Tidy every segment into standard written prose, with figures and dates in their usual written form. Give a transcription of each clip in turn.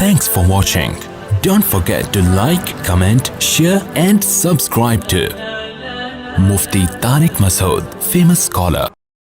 Thanks for watching. Don't forget to like, comment, share and subscribe to Mufti Tariq Masood, famous scholar.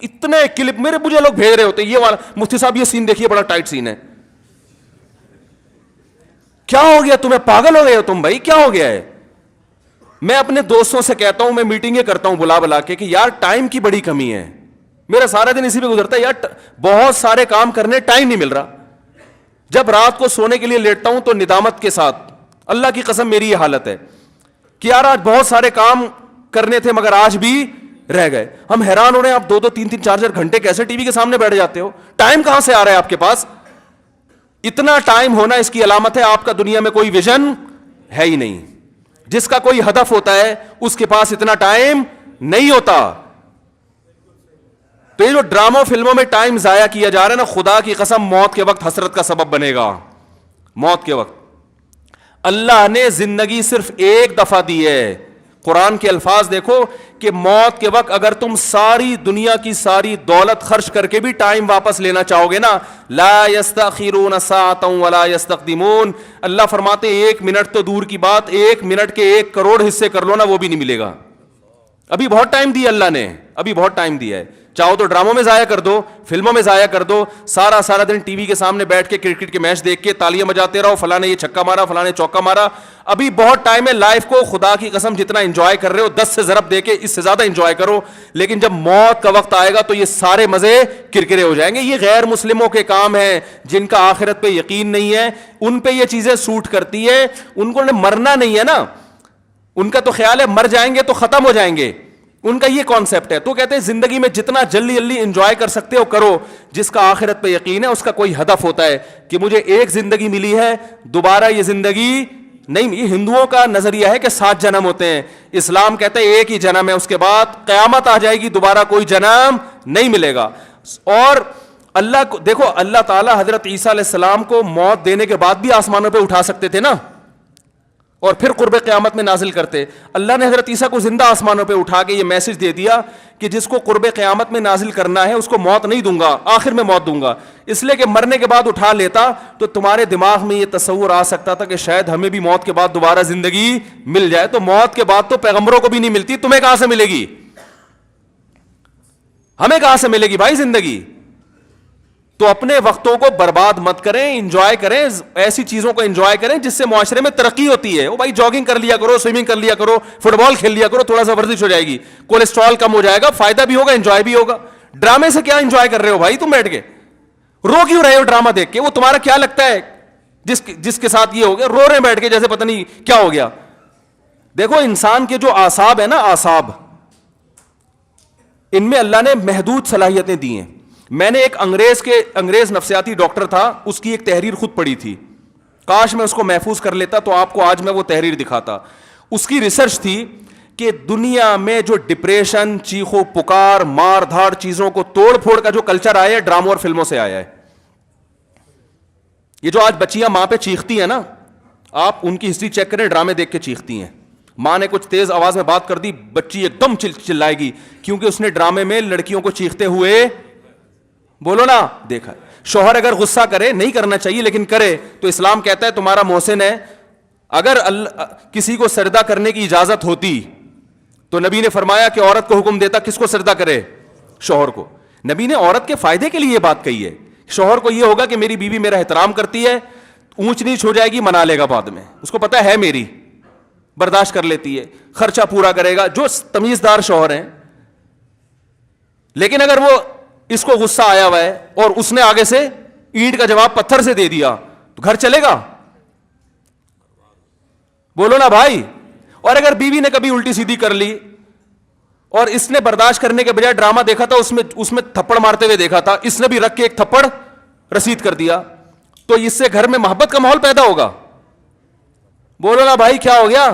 اتنے clip میرے مجھے لوگ بھیج رہے ہوتے ہیں, یہ والا مفتی صاحب یہ سین دیکھیے بڑا ٹائٹ سین ہے. کیا ہو گیا تمہیں, پاگل ہو گئے ہو تم بھائی, کیا ہو گیا ہے؟ میں اپنے دوستوں سے کہتا ہوں, میں میٹنگیں کرتا ہوں بلا بلا کے کہ یار ٹائم کی بڑی کمی ہے, میرا سارا دن اسی پہ گزرتا ہے یار, بہت سارے کام کرنے ٹائم نہیں مل رہا. جب رات کو سونے کے لیے لیٹتا ہوں تو ندامت کے ساتھ, اللہ کی قسم میری یہ حالت ہے کہ یار آج بہت سارے کام کرنے تھے مگر آج بھی رہ گئے. ہم حیران ہو رہے ہیں, آپ 2-2 3-3 4-4 گھنٹے کیسے ٹی وی کے سامنے بیٹھ جاتے ہو؟ ٹائم کہاں سے آ رہا ہے آپ کے پاس؟ اتنا ٹائم ہونا اس کی علامت ہے آپ کا دنیا میں کوئی ویژن ہے ہی نہیں. جس کا کوئی ہدف ہوتا ہے اس کے پاس اتنا ٹائم نہیں ہوتا. تو یہ جو ڈراموں فلموں میں ٹائم ضائع کیا جا رہا ہے نا, خدا کی قسم موت کے وقت حسرت کا سبب بنے گا. موت کے وقت اللہ نے زندگی صرف ایک دفعہ دی ہے. قرآن کے الفاظ دیکھو کہ موت کے وقت اگر تم ساری دنیا کی ساری دولت خرچ کر کے بھی ٹائم واپس لینا چاہو گے نا, لا یستأخرون ساعۃ ولا یستقدمون, اللہ فرماتے 1 منٹ تو دور کی بات, 1 منٹ کے 1 کروڑ حصے کر لو نا وہ بھی نہیں ملے گا. ابھی بہت ٹائم دیا اللہ نے, ابھی بہت ٹائم دیا ہے. چاہو تو ڈراموں میں ضائع کر دو, فلموں میں ضائع کر دو, سارا دن ٹی وی کے سامنے بیٹھ کے کرکٹ کے میچ دیکھ کے تالیاں بجاتے رہو, فلاں نے یہ چھکا مارا, فلاں نے چوکا مارا. ابھی بہت ٹائم ہے, لائف کو خدا کی قسم جتنا انجوائے کر رہے ہو 10 سے ضرب دے کے اس سے زیادہ انجوائے کرو. لیکن جب موت کا وقت آئے گا تو یہ سارے مزے کرکرے ہو جائیں گے. یہ غیر مسلموں کے کام ہیں, جن کا آخرت پہ یقین نہیں ہے, ان پہ یہ چیزیں سوٹ کرتی ہے. ان کو مرنا نہیں ہے نا, ان کا تو خیال ہے مر جائیں گے تو ختم ہو جائیں گے, ان کا یہ کانسیپٹ ہے. تو کہتے ہیں زندگی میں جتنا جلدی انجوائے کر سکتے ہو کرو. جس کا آخرت پہ یقین ہے اس کا کوئی ہدف ہوتا ہے کہ مجھے ایک زندگی ملی ہے, دوبارہ یہ زندگی نہیں. یہ ہندوؤں کا نظریہ ہے کہ 7 جنم ہوتے ہیں, اسلام کہتے ہیں ایک ہی جنم ہے, اس کے بعد قیامت آ جائے گی, دوبارہ کوئی جنم نہیں ملے گا. اور اللہ کو دیکھو, اللہ تعالیٰ حضرت عیسیٰ علیہ السلام کو موت دینے کے بعد بھی آسمانوں پہ اٹھا سکتے تھے نا, اور پھر قرب قیامت میں نازل کرتے. اللہ نے حضرت عیسیٰ کو زندہ آسمانوں پہ اٹھا کے یہ میسج دے دیا کہ جس کو قرب قیامت میں نازل کرنا ہے اس کو موت نہیں دوں گا, آخر میں موت دوں گا. اس لیے کہ مرنے کے بعد اٹھا لیتا تو تمہارے دماغ میں یہ تصور آ سکتا تھا کہ شاید ہمیں بھی موت کے بعد دوبارہ زندگی مل جائے. تو موت کے بعد تو پیغمبروں کو بھی نہیں ملتی, تمہیں کہاں سے ملے گی, ہمیں کہاں سے ملے گی بھائی زندگی؟ تو اپنے وقتوں کو برباد مت کریں, انجوائے کریں, ایسی چیزوں کو انجوائے کریں جس سے معاشرے میں ترقی ہوتی ہے. وہ بھائی جاگنگ کر لیا کرو, سوئمنگ کر لیا کرو, فٹ بال کھیل لیا کرو, تھوڑا سا ورزش ہو جائے گی, کولیسٹرول کم ہو جائے گا, فائدہ بھی ہوگا, انجوائے بھی ہوگا. ڈرامے سے کیا انجوائے کر رہے ہو بھائی تم بیٹھ کے؟ رو کیوں رہے ہو ڈرامہ دیکھ کے؟ وہ تمہارا کیا لگتا ہے جس کے ساتھ یہ ہو گیا, رو رہے ہیں بیٹھ کے جیسے پتہ نہیں کیا ہو گیا. دیکھو انسان کے جو اعصاب ہے نا, اعصاب, ان میں اللہ نے محدود صلاحیتیں دی ہیں. میں نے ایک انگریز نفسیاتی ڈاکٹر تھا, اس کی ایک تحریر خود پڑھی تھی, کاش میں اس کو محفوظ کر لیتا تو آپ کو آج میں وہ تحریر دکھاتا. اس کی ریسرچ تھی کہ دنیا میں جو ڈپریشن, چیخو پکار, مار دھاڑ, چیزوں کو توڑ پھوڑ کا جو کلچر آیا ہے ڈراموں اور فلموں سے آیا ہے. یہ جو آج بچیاں ماں پہ چیختی ہیں نا, آپ ان کی ہسٹری چیک کریں, ڈرامے دیکھ کے چیختی ہیں. ماں نے کچھ تیز آواز میں بات کر دی, بچی ایک دم چلائے گی, کیونکہ اس نے ڈرامے میں لڑکیوں کو چیختے ہوئے, بولو نا, دیکھا. شوہر اگر غصہ کرے, نہیں کرنا چاہیے لیکن کرے, تو اسلام کہتا ہے تمہارا محسن ہے. اگر کسی کو سجدہ کرنے کی اجازت ہوتی تو نبی نے فرمایا کہ عورت کو حکم دیتا کس کو سجدہ کرے, شوہر کو. نبی نے عورت کے فائدے کے لیے یہ بات کہی ہے. شوہر کو یہ ہوگا کہ میری بیوی میرا احترام کرتی ہے, اونچ نیچ ہو جائے گی منا لے گا بعد میں, اس کو پتا ہے میری, برداشت کر لیتی ہے, خرچہ پورا کرے گا, جو تمیزدار شوہر ہیں. لیکن اگر وہ اس کو غصہ آیا ہوا ہے اور اس نے آگے سے اینٹ کا جواب پتھر سے دے دیا تو گھر چلے گا؟ بولو نا بھائی. اور اگر بیوی نے کبھی الٹی سیدھی کر لی اور اس نے برداشت کرنے کے بجائے ڈرامہ دیکھا تھا, اس میں تھپڑ مارتے ہوئے دیکھا تھا, اس نے بھی رکھ کے ایک تھپڑ رسید کر دیا, تو اس سے گھر میں محبت کا ماحول پیدا ہوگا؟ بولو نا بھائی کیا ہو گیا؟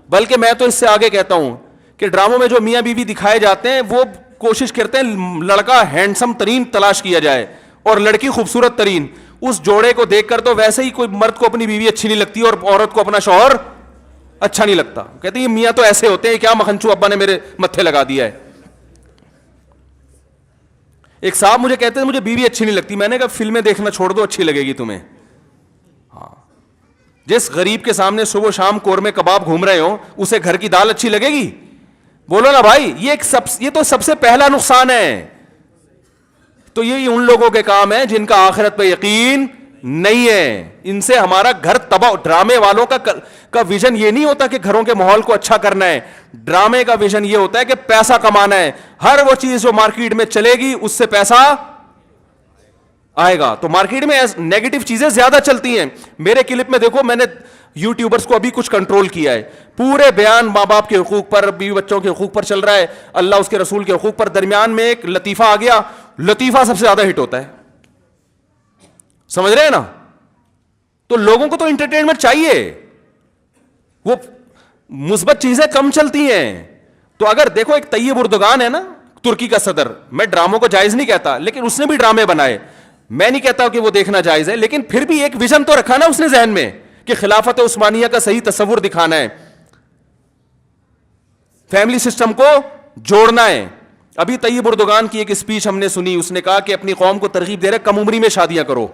بلکہ میں تو اس سے آگے کہتا ہوں کہ ڈراموں میں جو میاں بیوی دکھائے جاتے ہیں وہ کوشش کرتے ہیں لڑکا ہینڈسم ترین تلاش کیا جائے اور لڑکی خوبصورت ترین. اس جوڑے کو دیکھ کر تو ویسے ہی کوئی مرد کو اپنی بیوی اچھی نہیں لگتی اور عورت کو اپنا شوہر اچھا نہیں لگتا. کہتے ہیں یہ میاں تو ایسے ہوتے ہیں, کیا مکھنچو ابا نے میرے متھے لگا دیا ہے. ایک صاحب مجھے کہتے ہیں مجھے بیوی اچھی نہیں لگتی. میں نے کہا فلمیں دیکھنا چھوڑ دو, اچھی لگے گی تمہیں. ہاں, جس غریب کے سامنے صبح و شام قورمے کباب گھوم رہے ہو اسے گھر کی دال اچھی لگے گی؟ بولو نا بھائی, یہ تو سب سے پہلا نقصان ہے. تو یہ ان لوگوں کے کام ہے جن کا آخرت پہ یقین نہیں ہے, ان سے ہمارا گھر تباہ. ڈرامے والوں کا ویژن یہ نہیں ہوتا کہ گھروں کے ماحول کو اچھا کرنا ہے, ڈرامے کا ویژن یہ ہوتا ہے کہ پیسہ کمانا ہے. ہر وہ چیز جو مارکیٹ میں چلے گی اس سے پیسہ آئے گا. تو مارکیٹ میں نیگیٹو چیزیں زیادہ چلتی ہیں. میرے کلپ میں دیکھو, میں نے یوٹیوبرز کو ابھی کچھ کنٹرول کیا ہے, پورے بیان ماں باپ کے حقوق پر, بیوی بچوں کے حقوق پر چل رہا ہے, اللہ اس کے رسول کے حقوق پر. درمیان میں ایک لطیفہ آ گیا, لطیفہ سب سے زیادہ ہٹ ہوتا ہے, سمجھ رہے ہیں نا. تو لوگوں کو تو انٹرٹینمنٹ چاہیے, وہ مثبت چیزیں کم چلتی ہیں. تو اگر دیکھو ایک طیب اردگان ہے نا, ترکی کا صدر, میں ڈراموں کو جائز نہیں کہتا, لیکن اس نے بھی ڈرامے بنائے. میں نہیں کہتا کہ وہ دیکھنا جائز ہے, لیکن پھر بھی ایک ویژن تو رکھا نا اس نے ذہن میں کہ خلافت عثمانیہ کا صحیح تصور دکھانا ہے, فیملی سسٹم کو جوڑنا ہے. ابھی طیب اردگان کی ایک اسپیچ ہم نے سنی, اس نے کہا کہ اپنی قوم کو ترغیب دے رہے کم عمری میں شادیاں کرو.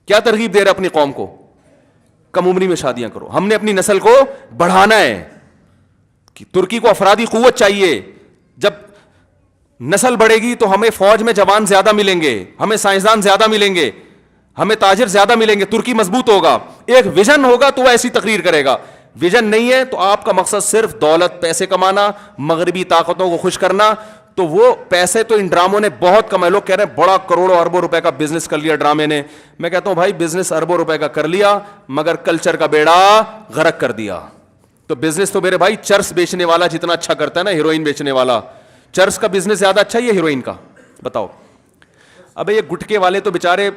کیا ترغیب دے رہے اپنی قوم کو؟ کم عمری میں شادیاں کرو. ہم نے اپنی نسل کو بڑھانا ہے. ترکی کو افرادی قوت چاہیے. جب نسل بڑھے گی تو ہمیں فوج میں جوان زیادہ ملیں گے, ہمیں سائنسدان زیادہ ملیں گے, ہمیں تاجر زیادہ ملیں گے. ترکی مضبوط ہوگا. ایک ویژن ہوگا تو وہ ایسی تقریر کرے گا. ویژن نہیں ہے تو آپ کا مقصد صرف دولت, پیسے کمانا, مغربی طاقتوں کو خوش کرنا, تو وہ پیسے تو ان ڈراموں نے بہت کمائے. لوگ کہہ رہے ہیں بڑا کروڑوں اربوں روپے کا بزنس کر لیا ڈرامے نے. میں کہتا ہوں بھائی بزنس اربوں روپے کا کر لیا, مگر کلچر کا بیڑا غرق کر دیا. تو بزنس تو میرے بھائی چرس بیچنے والا جتنا اچھا کرتا ہے نا, ہیروئن بیچنے والا, چرس کا بزنس زیادہ اچھا ہے یا ہیروئن کا؟ بتاؤ. ابے یہ گٹکے والے تو بےچارے,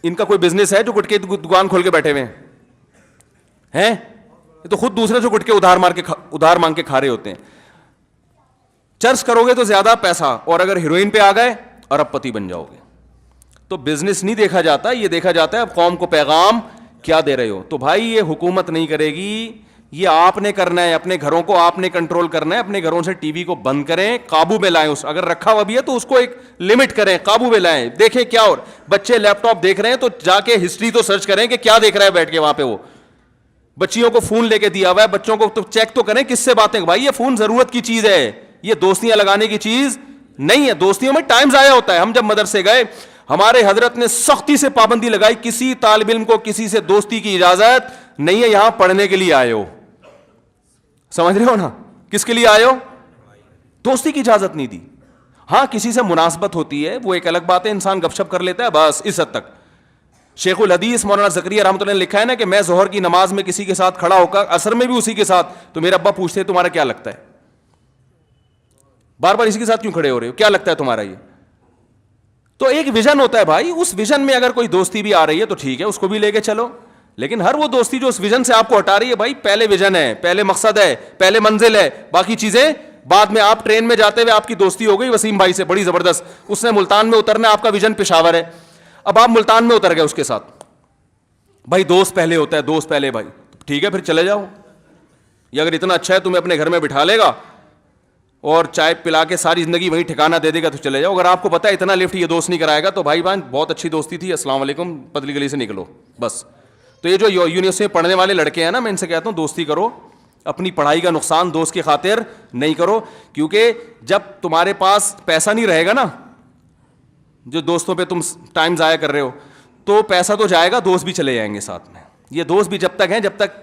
ان کا کوئی بزنس ہے جو گٹکے دکان کھول کے بیٹھے ہوئے ہیں؟ یہ تو خود دوسرے سے گٹکے ادھار مانگ کے کھا رہے ہوتے ہیں. چرس کرو گے تو زیادہ پیسہ, اور اگر ہیروئن پہ آ گئے ارب پتی بن جاؤ گے. تو بزنس نہیں دیکھا جاتا, یہ دیکھا جاتا ہے اب قوم کو پیغام کیا دے رہے ہو. تو بھائی یہ حکومت نہیں کرے گی, یہ آپ نے کرنا ہے. اپنے گھروں کو آپ نے کنٹرول کرنا ہے. اپنے گھروں سے ٹی وی کو بند کریں, قابو میں لائیں. اگر رکھا ہوا بھی ہے تو اس کو ایک لمٹ کریں, قابو میں لائیں. دیکھیں کیا, اور بچے لیپ ٹاپ دیکھ رہے ہیں تو جا کے ہسٹری تو سرچ کریں کہ کیا دیکھ رہا ہے بیٹھ کے وہاں پہ. وہ بچیوں کو فون لے کے دیا ہوا ہے, بچوں کو تو چیک تو کریں کس سے باتیں. بھائی یہ فون ضرورت کی چیز ہے, یہ دوستیاں لگانے کی چیز نہیں ہے. دوستیوں میں ٹائم ضائع ہوتا ہے. ہم جب مدرسے گئے, ہمارے حضرت نے سختی سے پابندی لگائی, کسی طالب علم کو کسی سے دوستی کی اجازت نہیں ہے, یہاں پڑھنے کے لیے آئے ہو. سمجھ رہے ہو نا, کس کے لیے آئے ہو؟ دوستی کی اجازت نہیں دی. ہاں کسی سے مناسبت ہوتی ہے, وہ ایک الگ بات ہے, انسان گپ شپ کر لیتا ہے, بس اس حد تک. شیخ الحدیث مولانا زکریا رحمۃ اللہ نے لکھا ہے نا کہ میں ظہر کی نماز میں کسی کے ساتھ کھڑا ہو کر, عصر میں بھی اسی کے ساتھ, تو میرے ابا پوچھتے تمہارا کیا لگتا ہے, بار بار اسی کے ساتھ کیوں کھڑے ہو رہے ہو, کیا لگتا ہے تمہارا یہ؟ تو ایک ویژن ہوتا ہے بھائی, اس ویژن میں اگر کوئی دوستی بھی آ رہی ہے تو ٹھیک ہے, اس کو بھی لے کے چلو. لیکن ہر وہ دوستی جو اس ویژن سے آپ کو ہٹا رہی ہے, بھائی پہلے ویژن ہے, پہلے مقصد ہے, پہلے منزل ہے, باقی چیزیں بعد میں. آپ ٹرین میں جاتے ہوئے آپ کی دوستی ہو گئی وسیم بھائی سے بڑی زبردست, اس نے ملتان میں اترنا ہے, آپ کا ویژن پشاور ہے, اب آپ ملتان میں اتر گئے اس کے ساتھ. بھائی دوست پہلے ہوتا ہے, دوست پہلے. بھائی ٹھیک ہے پھر چلے جاؤ, یہ اگر اتنا اچھا ہے تمہیں اپنے گھر میں بٹھا لے گا اور چائے پلا کے ساری زندگی وہیں ٹھکانہ دے دے گا تو چلے جاؤ. اگر آپ کو پتا ہے اتنا لفٹ یہ دوست نہیں کرائے گا تو بھائی بہن بہت اچھی دوستی تھی, السلام علیکم, پتلی گلی سے نکلو بس. تو یہ جو یونیورسٹی میں پڑھنے والے لڑکے ہیں نا, میں ان سے کہتا ہوں دوستی کرو, اپنی پڑھائی کا نقصان دوست کی خاطر نہیں کرو. کیونکہ جب تمہارے پاس پیسہ نہیں رہے گا نا, جو دوستوں پہ تم ٹائم ضائع کر رہے ہو, تو پیسہ تو جائے گا, دوست بھی چلے جائیں گے ساتھ میں. یہ دوست بھی جب تک ہیں جب تک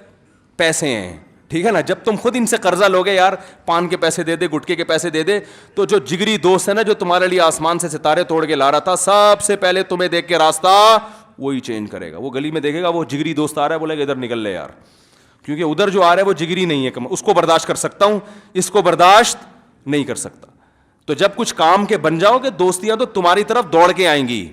پیسے ہیں, ٹھیک ہے نا. جب تم خود ان سے قرضہ لوگے, یار پان کے پیسے دے دے, گٹکے کے پیسے دے دے, تو جو جگری دوست ہے نا, جو تمہارے لیے آسمان سے ستارے توڑ کے لا رہا تھا, سب سے پہلے تمہیں دیکھ کے راستہ وہی چینج کرے گا. وہ گلی میں دیکھے گا وہ جگری دوست آ رہا ہے, بولے گا ادھر نکل لے یار, کیونکہ ادھر جو آ رہا ہے وہ جگری نہیں ہے, اس کو برداشت کر سکتا ہوں, اس کو برداشت نہیں کر سکتا. تو جب کچھ کام کے بن جاؤ گے, دوستیاں تو تمہاری طرف دوڑ کے آئیں گی.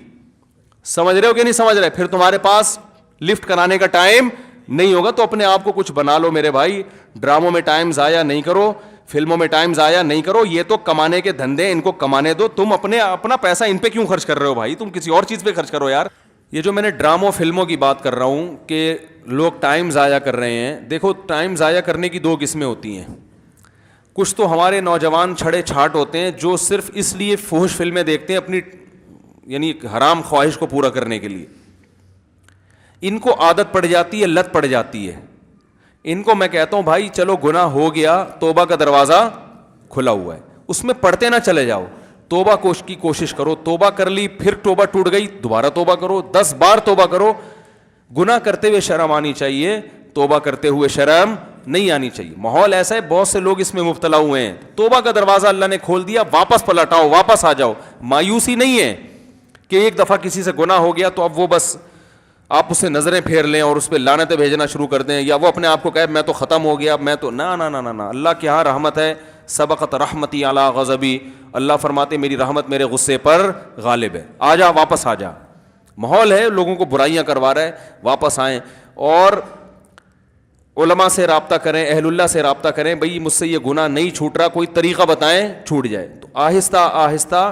سمجھ رہے ہو کہ نہیں سمجھ رہے؟ پھر تمہارے پاس لفٹ کرانے کا ٹائم نہیں ہوگا. تو اپنے آپ کو کچھ بنا لو میرے بھائی, ڈراموں میں ٹائم ضائع نہیں کرو, فلموں میں ٹائم ضائع نہیں کرو. یہ تو کمانے کے دھندے, ان کو کمانے دو. تم اپنا پیسہ ان پہ کیوں خرچ کر رہے ہو بھائی, تم کسی اور چیز پہ خرچ کرو یار. یہ جو میں نے ڈراموں فلموں کی بات کر رہا ہوں کہ لوگ ٹائم ضائع کر رہے ہیں, دیکھو ٹائم ضائع کرنے کی دو قسمیں ہوتی ہیں. کچھ تو ہمارے نوجوان چھڑے چھاٹ ہوتے ہیں جو صرف اس لیے فحش فلمیں دیکھتے ہیں اپنی یعنی حرام خواہش کو پورا کرنے کے لیے. ان کو عادت پڑ جاتی ہے, لت پڑ جاتی ہے. ان کو میں کہتا ہوں بھائی چلو گناہ ہو گیا, توبہ کا دروازہ کھلا ہوا ہے, اس میں پڑھتے نہ چلے جاؤ, توبہ کی کوشش کرو. توبہ کر لی, پھر توبہ ٹوٹ گئی, دوبارہ توبہ کرو, 10 بار توبہ کرو. گناہ کرتے ہوئے شرم آنی چاہیے, توبہ کرتے ہوئے شرم نہیں آنی چاہیے. ماحول ایسا ہے, بہت سے لوگ اس میں مبتلا ہوئے ہیں. توبہ کا دروازہ اللہ نے کھول دیا, واپس پلٹ آؤ, واپس آ جاؤ. مایوسی نہیں ہے کہ ایک دفعہ کسی سے گناہ ہو گیا تو اب وہ بس آپ اس سے نظریں پھیر لیں اور اس پہ لعنتیں بھیجنا شروع کر دیں, یا وہ اپنے آپ کو کہے میں تو ختم ہو گیا, میں تو نہ. اللہ کے ہاں رحمت ہے, سبقت رحمتی علی غضبی. اللہ فرماتے میری رحمت میرے غصے پر غالب ہے. آ جا, واپس آ جا. ماحول ہے لوگوں کو برائیاں کروا رہا ہے, واپس آئیں اور علماء سے رابطہ کریں, اہل اللہ سے رابطہ کریں. بھئی مجھ سے یہ گناہ نہیں چھوٹ رہا, کوئی طریقہ بتائیں چھوٹ جائے. تو آہستہ آہستہ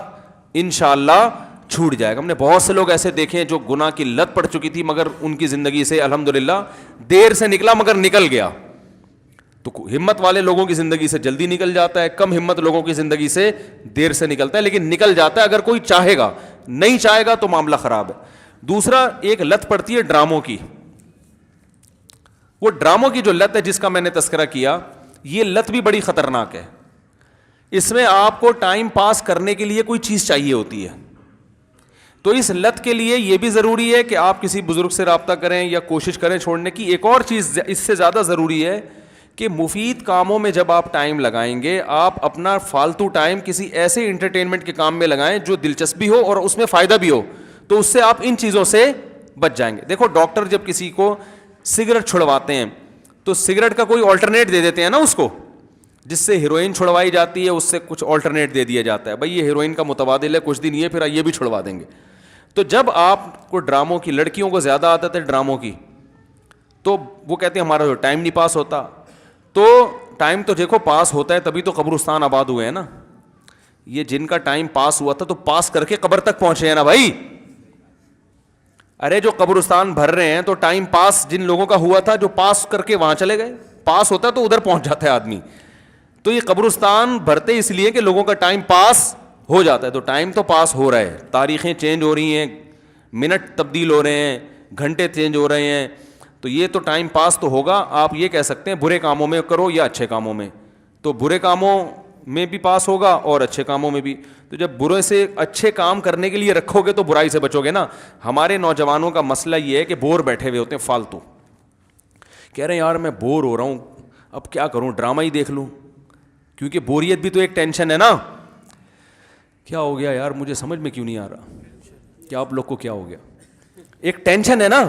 انشاءاللہ چھوٹ جائے گا. ہم نے بہت سے لوگ ایسے دیکھے ہیں جو گناہ کی لت پڑ چکی تھی, مگر ان کی زندگی سے الحمدللہ دیر سے نکلا مگر نکل گیا. تو ہمت والے لوگوں کی زندگی سے جلدی نکل جاتا ہے, کم ہمت لوگوں کی زندگی سے دیر سے نکلتا ہے, لیکن نکل جاتا ہے اگر کوئی چاہے گا. نہیں چاہے گا تو معاملہ خراب ہے. دوسرا ایک لت پڑتی ہے ڈراموں کی. وہ ڈراموں کی جو لت ہے جس کا میں نے تذکرہ کیا, یہ لت بھی بڑی خطرناک ہے. اس میں آپ کو ٹائم پاس کرنے کے لیے کوئی چیز چاہیے ہوتی ہے. تو اس لت کے لیے یہ بھی ضروری ہے کہ آپ کسی بزرگ سے رابطہ کریں یا کوشش کریں چھوڑنے کی. ایک اور چیز اس سے زیادہ ضروری ہے کہ مفید کاموں میں جب آپ ٹائم لگائیں گے, آپ اپنا فالتو ٹائم کسی ایسے انٹرٹینمنٹ کے کام میں لگائیں جو دلچسپی ہو اور اس میں فائدہ بھی ہو, تو اس سے آپ ان چیزوں سے بچ جائیں گے. دیکھو ڈاکٹر جب کسی کو سگریٹ چھڑواتے ہیں تو سگریٹ کا کوئی آلٹرنیٹ دے دیتے ہیں نا اس کو, جس سے ہیروئن چھڑوائی جاتی ہے اس سے کچھ آلٹرنیٹ دے دیا جاتا ہے, بھائی یہ ہیروئن کا متبادل ہے, کچھ دن یہ پھر یہ بھی چھڑوا دیں گے. تو جب آپ کو ڈراموں کی, لڑکیوں کو زیادہ عادت ہے ڈراموں کی, تو وہ کہتے ہیں ہمارا جو ٹائم نہیں پاس ہوتا. تو ٹائم تو دیکھو پاس ہوتا ہے تبھی تو قبرستان آباد ہوئے ہیں نا. یہ جن کا ٹائم پاس ہوا تھا تو پاس کر کے قبر تک پہنچے ہیں نا بھائی. ارے جو قبرستان بھر رہے ہیں تو ٹائم پاس جن لوگوں کا ہوا تھا جو پاس کر کے وہاں چلے گئے. پاس ہوتا ہے تو ادھر پہنچ جاتا ہے آدمی. تو یہ قبرستان بھرتے اس لیے کہ لوگوں کا ٹائم پاس ہو جاتا ہے. تو ٹائم تو پاس ہو رہا ہے, تاریخیں چینج ہو رہی ہیں, منٹ تبدیل ہو رہے ہیں, گھنٹے چینج ہو رہے ہیں, تو یہ تو ٹائم پاس تو ہوگا. آپ یہ کہہ سکتے ہیں برے کاموں میں کرو یا اچھے کاموں میں, تو برے کاموں میں بھی پاس ہوگا اور اچھے کاموں میں بھی. تو جب برے سے اچھے کام کرنے کے لیے رکھو گے تو برائی سے بچو گے نا. ہمارے نوجوانوں کا مسئلہ یہ ہے کہ بور بیٹھے ہوئے ہوتے ہیں فالتو, کہہ رہے ہیں یار میں بور ہو رہا ہوں, اب کیا کروں, ڈرامہ ہی دیکھ لوں, کیونکہ بوریت بھی تو ایک ٹینشن ہے نا. کیا ہو گیا یار, مجھے سمجھ میں کیوں نہیں آ رہا, کیا آپ لوگ کو کیا ہو گیا, ایک ٹینشن ہے نا,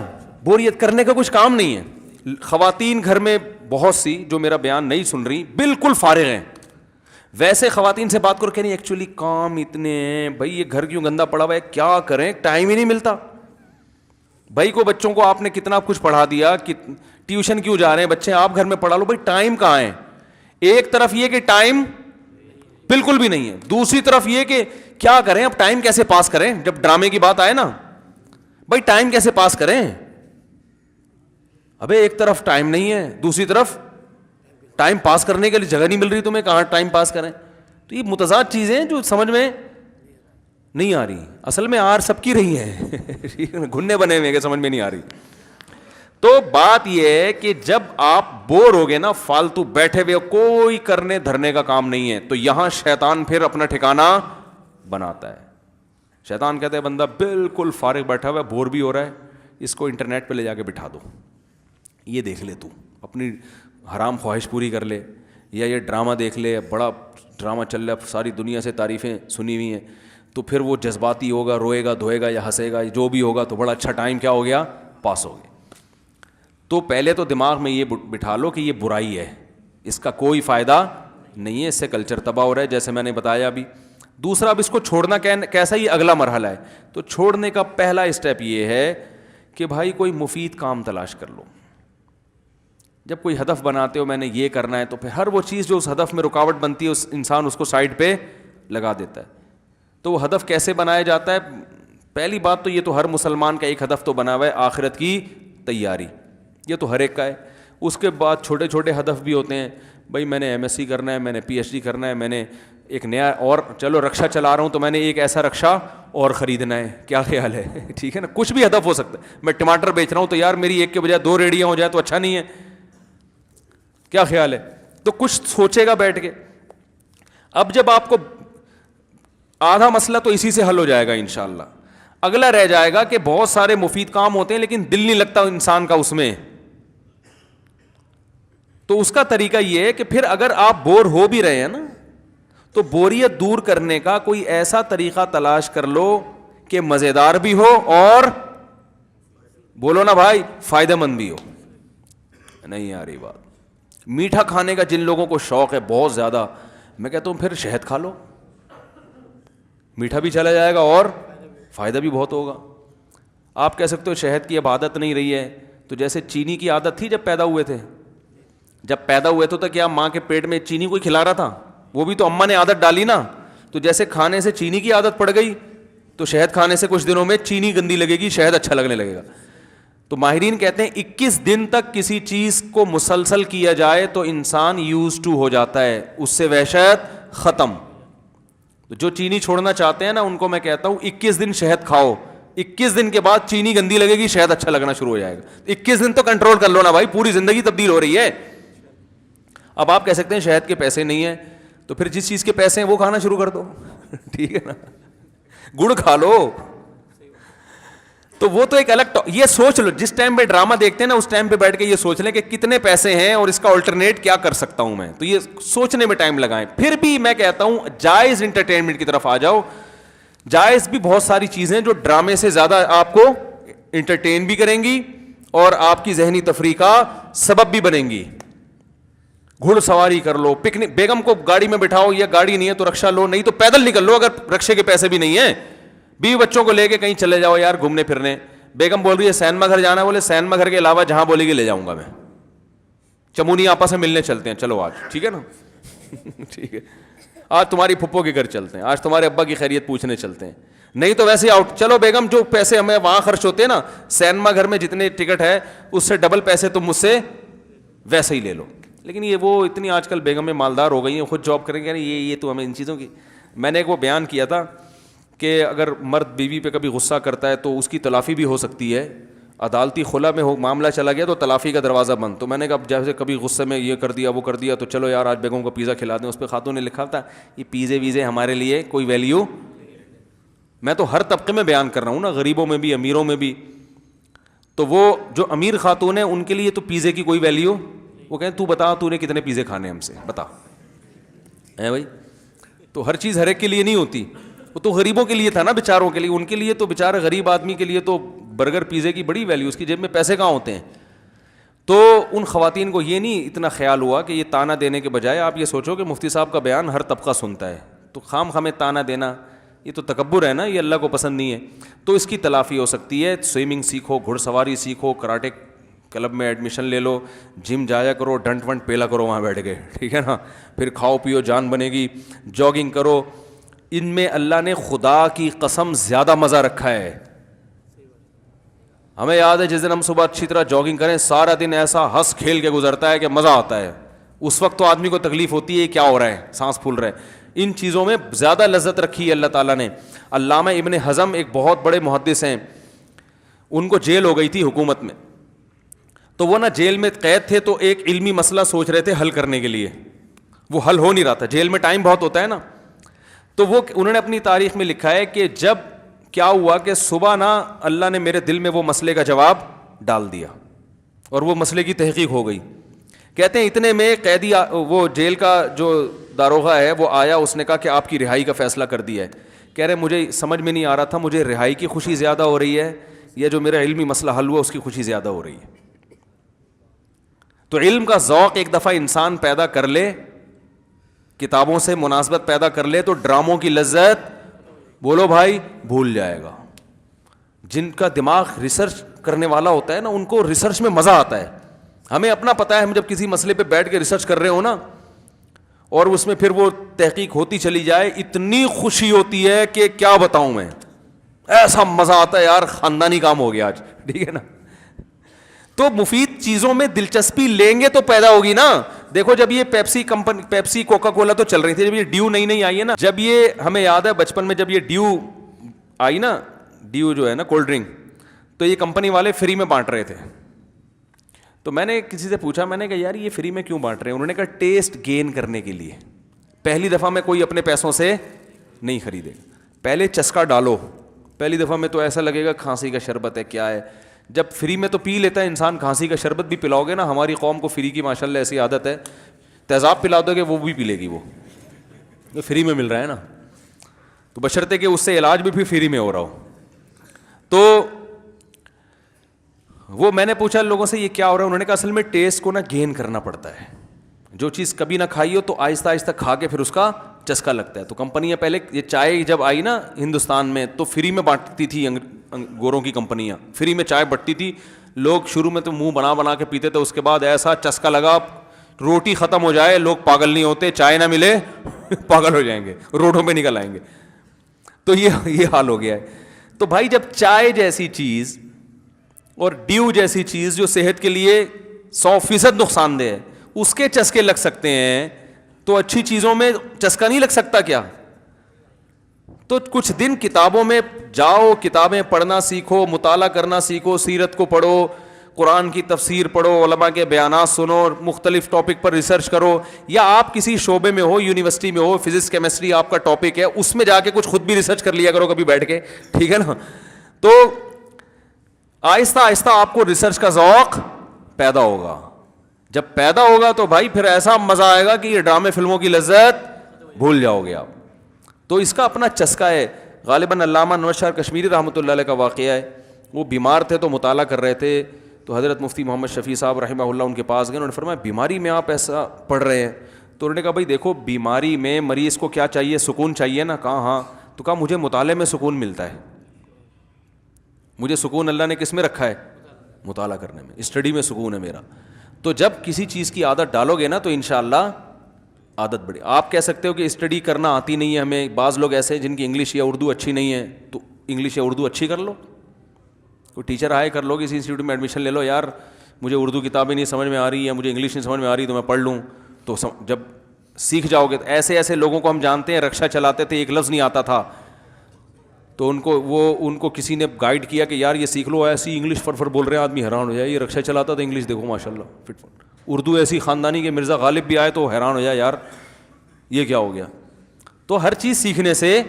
بوریت کرنے کا کچھ کام نہیں ہے. خواتین گھر میں بہت سی جو میرا بیان نہیں سن رہی بالکل فارغ ہیں. ویسے خواتین سے بات کرو کہ نہیں ایکچولی کام اتنے ہیں بھائی, یہ گھر کیوں گندا پڑا ہوا ہے, کیا کریں, ٹائم ہی نہیں ملتا. بھائی کو بچوں کو آپ نے کتنا کچھ پڑھا دیا, ٹیوشن کیوں جا رہے ہیں بچے, آپ گھر میں پڑھا لو, بھائی ٹائم کہاں ہے. ایک طرف یہ کہ ٹائم بالکل بھی نہیں ہے, دوسری طرف یہ کہ کیا کریں, اب ٹائم کیسے پاس کریں. جب ڈرامے کی بات آئے نا, بھائی ٹائم کیسے پاس کریں, ابے ایک طرف ٹائم نہیں ہے, دوسری طرف ٹائم پاس کرنے کے لیے جگہ نہیں مل رہی تمہیں, کہاں ٹائم پاس کریں. تو یہ متضاد چیزیں جو سمجھ میں نہیں آ رہی, اصل میں آر سب کی رہی ہیں, گھننے بنے ہوئے کہ سمجھ میں نہیں آ رہی. تو بات یہ ہے کہ جب آپ بور ہو گے نا, فالتو بیٹھے ہوئے کوئی کرنے دھرنے کا کام نہیں ہے, تو یہاں شیطان پھر اپنا ٹھکانہ بناتا ہے. شیطان کہتا ہے بندہ بالکل فارغ بیٹھا ہوا ہے, بور بھی ہو رہا ہے, اس کو انٹرنیٹ پہ لے جا کے بٹھا دو, یہ دیکھ لے تو اپنی حرام خواہش پوری کر لے, یا یہ ڈرامہ دیکھ لے, بڑا ڈرامہ چل رہا ہے, ساری دنیا سے تعریفیں سنی ہوئی ہیں, تو پھر وہ جذباتی ہوگا, روئے گا, دھوئے گا یا ہنسے گا, جو بھی ہوگا, تو بڑا اچھا ٹائم کیا ہو گیا, پاس ہو گیا. تو پہلے تو دماغ میں یہ بٹھا لو کہ یہ برائی ہے, اس کا کوئی فائدہ نہیں ہے, اس سے کلچر تباہ ہو رہا ہے جیسے میں نے بتایا ابھی. دوسرا, اب اس کو چھوڑنا کیسا, یہ اگلا مرحلہ ہے. تو چھوڑنے کا پہلا اسٹیپ یہ ہے کہ بھائی کوئی مفید کام تلاش کر لو. جب کوئی ہدف بناتے ہو میں نے یہ کرنا ہے, تو پھر ہر وہ چیز جو اس ہدف میں رکاوٹ بنتی ہے اس انسان اس کو سائڈ پہ لگا دیتا ہے. تو وہ ہدف کیسے بنایا جاتا ہے, پہلی بات تو یہ تو ہر مسلمان کا ایک ہدف تو بنا ہوا ہے, آخرت کی تیاری, یہ تو ہر ایک کا ہے. اس کے بعد چھوٹے چھوٹے ہدف بھی ہوتے ہیں, بھائی میں نے ایم ایس سی کرنا ہے, میں نے پی ایچ ڈی کرنا ہے, میں نے ایک نیا, اور چلو رکشا چلا رہا ہوں تو میں نے ایک ایسا رکشا اور خریدنا ہے, کیا خیال ہے, ٹھیک ہے نا, کچھ بھی ہدف ہو سکتا ہے. میں ٹماٹر بیچ رہا ہوں تو یار میری ایک کے بجائے 2 ریڑیاں ہو جائے تو اچھا نہیں ہے. کیا خیال ہے؟ تو کچھ سوچے گا بیٹھ کے. اب جب آپ کو آدھا مسئلہ تو اسی سے حل ہو جائے گا انشاءاللہ. اگلا رہ جائے گا کہ بہت سارے مفید کام ہوتے ہیں لیکن دل نہیں لگتا انسان کا اس میں. تو اس کا طریقہ یہ ہے کہ پھر اگر آپ بور ہو بھی رہے ہیں نا تو بوریت دور کرنے کا کوئی ایسا طریقہ تلاش کر لو کہ مزیدار بھی ہو اور بولو نا بھائی فائدہ مند بھی ہو. نہیں آ رہی بات. میٹھا کھانے کا جن لوگوں کو شوق ہے بہت زیادہ, میں کہتا ہوں پھر شہد کھا لو, میٹھا بھی چلا جائے گا اور فائدہ بھی بہت ہوگا. آپ کہہ سکتے ہو شہد کی اب عادت نہیں رہی ہے, تو جیسے چینی کی عادت تھی جب پیدا ہوئے تھے, جب پیدا ہوئے تو کیا ماں کے پیٹ میں چینی کوئی کھلا رہا تھا؟ وہ بھی تو اماں نے عادت ڈالی نا. تو جیسے کھانے سے چینی کی عادت پڑ گئی تو شہد کھانے سے کچھ دنوں میں چینی گندی لگے گی, شہد اچھا لگنے لگے گا. تو ماہرین کہتے ہیں 21 دن تک کسی چیز کو مسلسل کیا جائے تو انسان یوز ٹو ہو جاتا ہے, اس سے وحشت ختم. جو چینی چھوڑنا چاہتے ہیں نا ان کو میں کہتا ہوں 21 دن شہد کھاؤ, 21 دن کے بعد چینی گندی لگے گی, شہد اچھا لگنا شروع ہو جائے گا. 21 دن تو کنٹرول کر لو نا بھائی, پوری زندگی تبدیل ہو رہی ہے. اب آپ کہہ سکتے ہیں شہد کے پیسے نہیں ہیں, تو پھر جس چیز کے پیسے ہیں وہ کھانا شروع کر دو. ٹھیک ہے نا, گڑ کھا لو. تو وہ تو ایک الگ یہ سوچ لو, جس ٹائم پہ ڈرامہ دیکھتے ہیں نا اس ٹائم پہ بیٹھ کے یہ سوچ لیں کہ کتنے پیسے ہیں اور اس کا آلٹرنیٹ کیا کر سکتا ہوں میں, تو یہ سوچنے میں ٹائم لگائیں. پھر بھی میں کہتا ہوں جائز انٹرٹینمنٹ کی طرف آ جاؤ. جائز بھی بہت ساری چیزیں جو ڈرامے سے زیادہ آپ کو انٹرٹین بھی کریں گی اور آپ کی ذہنی تفریح کا سبب بھی بنیں گی. گھڑ سواری کر لو, پکنک, بیگم کو گاڑی میں بٹھاؤ, یا گاڑی نہیں ہے تو رکشہ لو, نہیں تو پیدل نکل لو اگر رکشے کے پیسے بھی نہیں ہیں. بیوی بچوں کو لے کے کہیں چلے جاؤ یار گھومنے پھرنے. بیگم بول رہی ہے سینما گھر جانا, بولے سینما گھر کے علاوہ جہاں بولے گی لے جاؤں گا میں. چمونی آپا سے ملنے چلتے ہیں, چلو آج, ٹھیک ہے نا. ٹھیک ہے, آج تمہاری پھپھو کے گھر چلتے ہیں, آج تمہارے ابا کی خیریت پوچھنے چلتے ہیں. نہیں تو ویسے آؤٹ, چلو بیگم جو پیسے ہمیں وہاں خرچ ہوتے ہیں نا سینما گھر میں جتنے ٹکٹ ہے اس سے ڈبل پیسے تم مجھ سے ویسے ہی لے لو. لیکن یہ وہ اتنی آج کل بیگمیں مالدار ہو گئی ہیں, خود جاب کریں گے, یہ تو ہمیں ان چیزوں کی. میں نے ایک وہ بیان کیا تھا کہ اگر مرد بیوی پہ کبھی غصہ کرتا ہے تو اس کی تلافی بھی ہو سکتی ہے. عدالتی خلا میں معاملہ چلا گیا تو تلافی کا دروازہ بند. تو میں نے کہا جیسے کبھی غصے میں یہ کر دیا وہ کر دیا تو چلو یار آج بیگم کو پیزا کھلا دیں. اس پہ خاتون نے لکھا تھا یہ پیزے ویزے ہمارے لیے کوئی ویلیو. میں تو ہر طبقے میں بیان کر رہا ہوں نا, غریبوں میں بھی امیروں میں بھی. تو وہ جو امیر خاتون ہیں ان کے لیے تو پیزے کی کوئی ویلیو, وہ کہیں تو بتا تو نے کتنے پیزے کھانے ہم سے بتا ہے بھائی. تو ہر چیز ہر ایک کے لیے نہیں ہوتی, وہ تو غریبوں کے لیے تھا نا, بیچاروں کے لیے. ان کے لیے تو بیچارے غریب آدمی کے لیے تو برگر پیزے کی بڑی ویلیو, اس کی جیب میں پیسے کہاں ہوتے ہیں. تو ان خواتین کو یہ نہیں اتنا خیال ہوا کہ یہ تانا دینے کے بجائے آپ یہ سوچو کہ مفتی صاحب کا بیان ہر طبقہ سنتا ہے, تو خام خامے تانا دینا یہ تو تکبر ہے نا, یہ اللہ کو پسند نہیں ہے. تو اس کی تلافی ہو سکتی ہے. سوئمنگ سیکھو, گھڑ سواری سیکھو, کراٹے کلب میں ایڈمیشن لے لو, جم جایا کرو, ڈنٹ ونٹ پیلا کرو وہاں بیٹھ کے, ٹھیک ہے نا. پھر کھاؤ پیو جان بنے گی, جاگنگ کرو. ان میں اللہ نے خدا کی قسم زیادہ مزہ رکھا ہے. ہمیں یاد ہے جس دن ہم صبح اچھی طرح جاگنگ کریں سارا دن ایسا ہنس کھیل کے گزرتا ہے کہ مزہ آتا ہے. اس وقت تو آدمی کو تکلیف ہوتی ہے کیا ہو رہا ہے, سانس پھول رہا ہے. ان چیزوں میں زیادہ لذت رکھی ہے اللہ تعالیٰ نے. علامہ ابن حزم ایک بہت بڑے محدث ہیں, ان کو جیل ہو گئی تھی حکومت میں. تو وہ نا جیل میں قید تھے تو ایک علمی مسئلہ سوچ رہے تھے حل کرنے کے لیے, وہ حل ہو نہیں رہا تھا. جیل میں ٹائم بہت ہوتا ہے نا. تو وہ انہوں نے اپنی تاریخ میں لکھا ہے کہ جب کیا ہوا کہ صبح نا اللہ نے میرے دل میں وہ مسئلے کا جواب ڈال دیا اور وہ مسئلے کی تحقیق ہو گئی. کہتے ہیں اتنے میں قیدی وہ جیل کا جو داروغہ ہے وہ آیا, اس نے کہا کہ آپ کی رہائی کا فیصلہ کر دیا ہے. کہہ رہے مجھے سمجھ میں نہیں آ رہا تھا مجھے رہائی کی خوشی زیادہ ہو رہی ہے یا جو میرا علمی مسئلہ حل ہوا اس کی خوشی زیادہ ہو رہی ہے. تو علم کا ذوق ایک دفعہ انسان پیدا کر لے, کتابوں سے مناسبت پیدا کر لے, تو ڈراموں کی لذت بولو بھائی بھول جائے گا. جن کا دماغ ریسرچ کرنے والا ہوتا ہے نا ان کو ریسرچ میں مزہ آتا ہے. ہمیں اپنا پتہ ہے, ہم جب کسی مسئلے پہ بیٹھ کے ریسرچ کر رہے ہو نا اور اس میں پھر وہ تحقیق ہوتی چلی جائے, اتنی خوشی ہوتی ہے کہ کیا بتاؤں میں, ایسا مزہ آتا ہے یار, خاندانی کام ہو گیا آج, ٹھیک ہے نا. تو مفید چیزوں میں دلچسپی لیں گے تو پیدا ہوگی نا. دیکھو جب یہ Pepsi company, Pepsi Coca Cola تو چل رہی تھی, جب یہ ڈیو نئی نئی آئی ہے نا, جب یہ ہمیں یاد ہے بچپن میں جب یہ ڈیو آئی نا, ڈیو جو ہے نا کولڈ ڈرنک, تو یہ کمپنی والے فری میں بانٹ رہے تھے. تو میں نے کسی سے پوچھا, میں نے کہا یار یہ فری میں کیوں بانٹ رہے ہیں؟ انہوں نے کہا ٹیسٹ گین کرنے کے لیے. پہلی دفعہ میں کوئی اپنے پیسوں سے نہیں خریدے گا, پہلے چسکا ڈالو. پہلی دفعہ میں تو ایسا لگے گا کھانسی کا شربت ہے کیا ہے, جب فری میں تو پی لیتا ہے انسان, کھانسی کا شربت بھی پلاؤ گے نا, ہماری قوم کو فری کی ماشاءاللہ ایسی عادت ہے, تیزاب پلا دو گے وہ بھی پی لے گی, وہ فری میں مل رہا ہے نا, تو بشرطے کہ اس سے علاج بھی فری میں ہو رہا ہو. تو وہ میں نے پوچھا لوگوں سے یہ کیا ہو رہا ہے, انہوں نے کہا اصل میں ٹیسٹ کو نا گین کرنا پڑتا ہے. جو چیز کبھی نہ کھائی ہو تو آہستہ آہستہ کھا کے پھر اس کا چسکا لگتا ہے. تو کمپنیاں پہلے, یہ چائے جب آئی نا ہندوستان میں تو فری میں بانٹتی تھی گوروں کی کمپنیاں, فری میں چائے بٹتی تھی. لوگ شروع میں تو منہ بنا بنا کے پیتے تھے, اس کے بعد ایسا چسکا لگا, روٹی ختم ہو جائے لوگ پاگل نہیں ہوتے, چائے نہ ملے پاگل ہو جائیں گے, روڈوں پہ نکل آئیں گے. تو یہ حال ہو گیا ہے. تو بھائی جب چائے جیسی چیز اور ڈیو جیسی چیز جو صحت کے لیے 100% نقصان دہ ہے, اس کے چسکے لگ سکتے ہیں, تو اچھی چیزوں میں چسکا نہیں لگ سکتا کیا؟ تو کچھ دن کتابوں میں جاؤ, کتابیں پڑھنا سیکھو, مطالعہ کرنا سیکھو, سیرت کو پڑھو, قرآن کی تفسیر پڑھو, علماء کے بیانات سنو, مختلف ٹاپک پر ریسرچ کرو, یا آپ کسی شعبے میں ہو, یونیورسٹی میں ہو, فزکس کیمسٹری آپ کا ٹاپک ہے, اس میں جا کے کچھ خود بھی ریسرچ کر لیا کرو کبھی بیٹھ کے, ٹھیک ہے نا. تو آہستہ آہستہ آپ کو ریسرچ کا ذوق پیدا ہوگا. جب پیدا ہوگا تو بھائی پھر ایسا مزہ آئے گا کہ یہ ڈرامے فلموں کی لذت بھول جاؤ گے آپ. تو اس کا اپنا چسکا ہے. غالباً علامہ نواز شاہ کشمیری رحمۃ اللہ علیہ کا واقعہ ہے. وہ بیمار تھے تو مطالعہ کر رہے تھے, تو حضرت مفتی محمد شفیع صاحب رحمہ اللہ ان کے پاس گئے. انہوں نے فرمایا بیماری میں آپ ایسا پڑھ رہے ہیں؟ تو انہوں نے کہا بھائی دیکھو بیماری میں مریض کو کیا چاہیے, سکون چاہیے نا. کہا ہاں. تو کہا مجھے مطالعے میں سکون ملتا ہے, مجھے سکون اللہ نے کس میں رکھا ہے؟ مطالعہ کرنے میں, اسٹڈی میں سکون ہے میرا. تو جب کسی چیز کی عادت ڈالو گے نا تو انشاءاللہ عادت بڑھے. آپ کہہ سکتے ہو کہ اسٹڈی کرنا آتی نہیں ہے ہمیں, بعض لوگ ایسے ہیں جن کی انگلش یا اردو اچھی نہیں ہے, تو انگلش یا اردو اچھی کر لو, کوئی ٹیچر آئے کر لو, کسی انسٹیٹیوٹ میں ایڈمیشن لے لو, یار مجھے اردو کتابیں نہیں سمجھ میں آ رہی, یا مجھے انگلش نہیں سمجھ میں آ رہی, تو میں پڑھ لوں. تو جب سیکھ جاؤ گے, تو ایسے ایسے لوگوں کو ہم جانتے ہیں, رکشا چلاتے تھے, ایک لفظ نہیں آتا تھا, تو ان کو کسی نے گائیڈ کیا کہ یار یہ سیکھ لو, ایسی انگلش فر بول رہے ہیں, آدمی حیران ہو جائے, یہ رکشا چلاتا تھا انگلش دیکھو ماشاء اللہ فٹ فٹ. اردو ایسی خاندانی کہ مرزا غالب بھی آئے تو حیران ہو جائے, یار یہ کیا ہو گیا. تو ہر چیز سیکھنے سے,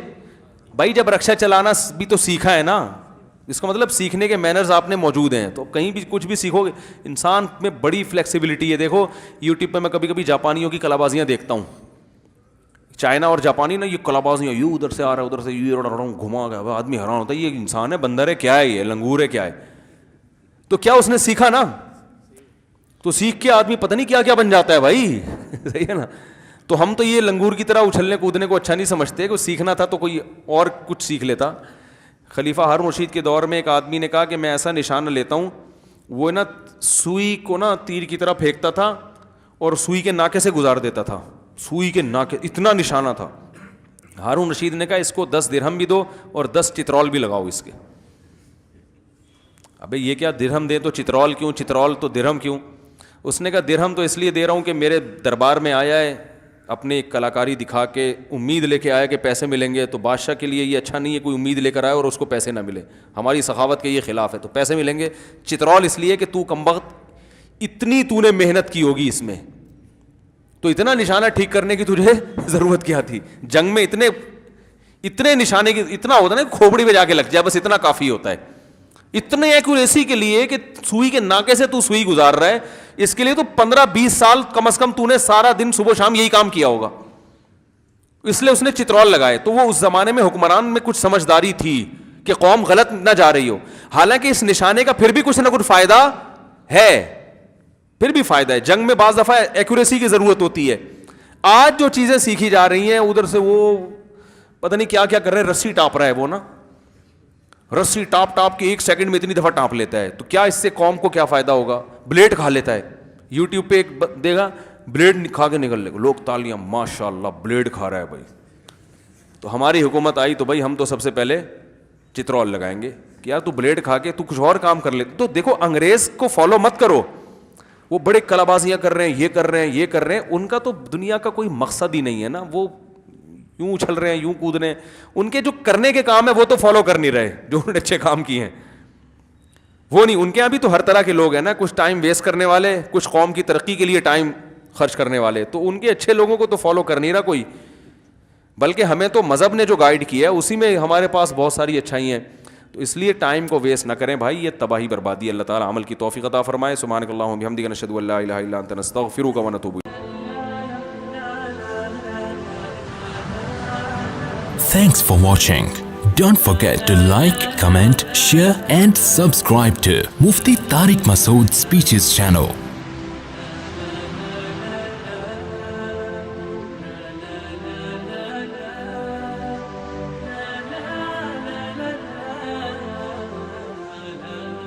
بھائی جب رکشا چلانا بھی تو سیکھا ہے نا, اس کا مطلب سیکھنے کے مینرز آپ نے موجود ہیں. تو کہیں بھی کچھ بھی سیکھو گے, انسان میں بڑی فلیکسیبلٹی ہے. دیکھو یوٹیوب پہ میں کبھی کبھی جاپانیوں کی کلا بازیاں دیکھتا ہوں, چائنا اور جاپانی نا, یہ کلا بازیاں, یوں ادھر سے آ رہا ہے ادھر سے یہ گھما گیا, آدمی حیران ہوتا ہے یہ انسان ہے, بندر ہے, کیا ہے یہ, لنگور ہے, کیا ہے. تو کیا اس نے سیکھا نا, تو سیکھ کے آدمی پتہ نہیں کیا کیا بن جاتا ہے بھائی. صحیح ہے نا. تو ہم تو یہ لنگور کی طرح اچھلنے کودنے کو اچھا نہیں سمجھتے, کہ سیکھنا تھا تو کوئی اور کچھ سیکھ لیتا. خلیفہ ہارون رشید کے دور میں ایک آدمی نے کہا کہ میں ایسا نشانہ لیتا ہوں, وہ نا سوئی کو نا تیر کی طرح پھینکتا تھا اور سوئی کے ناکے سے گزار دیتا تھا, سوئی کے ناکے, اتنا نشانہ تھا. ہارون رشید نے کہا اس کو 10 درہم بھی دو اور 10 چترول بھی لگاؤ اس کے. ابے یہ کیا درہم دیں تو چترول کیوں, چترول تو درہم کیوں؟ اس نے کہا درہم تو اس لیے دے رہا ہوں کہ میرے دربار میں آیا ہے, اپنے کلاکاری دکھا کے امید لے کے آیا کہ پیسے ملیں گے, تو بادشاہ کے لیے یہ اچھا نہیں ہے کوئی امید لے کر آئے اور اس کو پیسے نہ ملے, ہماری سخاوت کے یہ خلاف ہے, تو پیسے ملیں گے. چترول اس لیے کہ تو کمبخت اتنی تو نے محنت کی ہوگی اس میں, تو اتنا نشانہ ٹھیک کرنے کی تجھے ضرورت کیا تھی. جنگ میں اتنے نشانے کی, اتنا ہوتا ہے نا کھوپڑی پہ جا کے لگ جائے, بس اتنا کافی ہوتا ہے. اتنے ایکوریسی کے لیے کہ سوئی کے ناکے سے تو سوئی گزار رہا ہے, اس کے لیے تو 15-20 سال کم از کم تو نے سارا دن صبح شام یہی کام کیا ہوگا, اس لیے اس نے چترول لگائے. تو وہ اس زمانے میں حکمران میں کچھ سمجھداری تھی کہ قوم غلط نہ جا رہی ہو, حالانکہ اس نشانے کا پھر بھی کچھ نہ کچھ فائدہ ہے, پھر بھی فائدہ ہے. جنگ میں بعض دفعہ ایکوریسی کی ضرورت ہوتی ہے. آج جو چیزیں سیکھی جا رہی ہیں, ادھر سے وہ پتہ نہیں کیا کیا کر رہے ہیں, رسی ٹاپ رہا ہے وہ نا, رسی ٹاپ کے 1 سیکنڈ میں اتنی دفعہ ٹاپ لیتا ہے. تو کیا اس سے قوم کو کیا فائدہ ہوگا؟ بلیڈ کھا لیتا ہے. یوٹیوب پہ ایک دے گا بلیڈ کھا کے نکل لے گا, لوگ تالیاں, ماشاء اللہ بلیڈ کھا رہا ہے بھائی. تو ہماری حکومت آئی تو بھائی ہم تو سب سے پہلے چترول لگائیں گے کہ یار تو بلیڈ کھا کے تو کچھ اور کام کر لیتے. تو دیکھو انگریز کو فالو مت کرو, وہ بڑے کلا بازیاں کر رہے ہیں, یہ کر رہے ہیں, یہ کر رہے ہیں, ان کا تو دنیا کا کوئی مقصد ہی نہیں ہے نا. وہ یوں اچھل رہے ہیں, یوں کود رہے ہیں, ان کے جو کرنے کے کام ہے وہ تو فالو کر نہیں رہے جو انہوں نے اچھے کام کیے ہیں. وہ نہیں, ان کے یہاں بھی تو ہر طرح کے لوگ ہیں نا, کچھ ٹائم ویسٹ کرنے والے, کچھ قوم کی ترقی کے لیے ٹائم خرچ کرنے والے, تو ان کے اچھے لوگوں کو تو فالو کر نہیں رہا کوئی, بلکہ ہمیں تو مذہب نے جو گائیڈ کیا ہے اسی میں ہمارے پاس بہت ساری اچھائی ہیں. تو اس لیے ٹائم کو ویسٹ نہ کریں بھائی, یہ تباہی بربادی. اللہ تعالیٰ عمل کی توفیق عطا فرمائے. سبحانک اللہم و بحمدک, نشہد ان لا الہ الا انت, نستغفرک و نتوب الیک. Thanks for watching. Don't forget to like, comment, share and subscribe to Mufti Tariq Masood Speeches channel.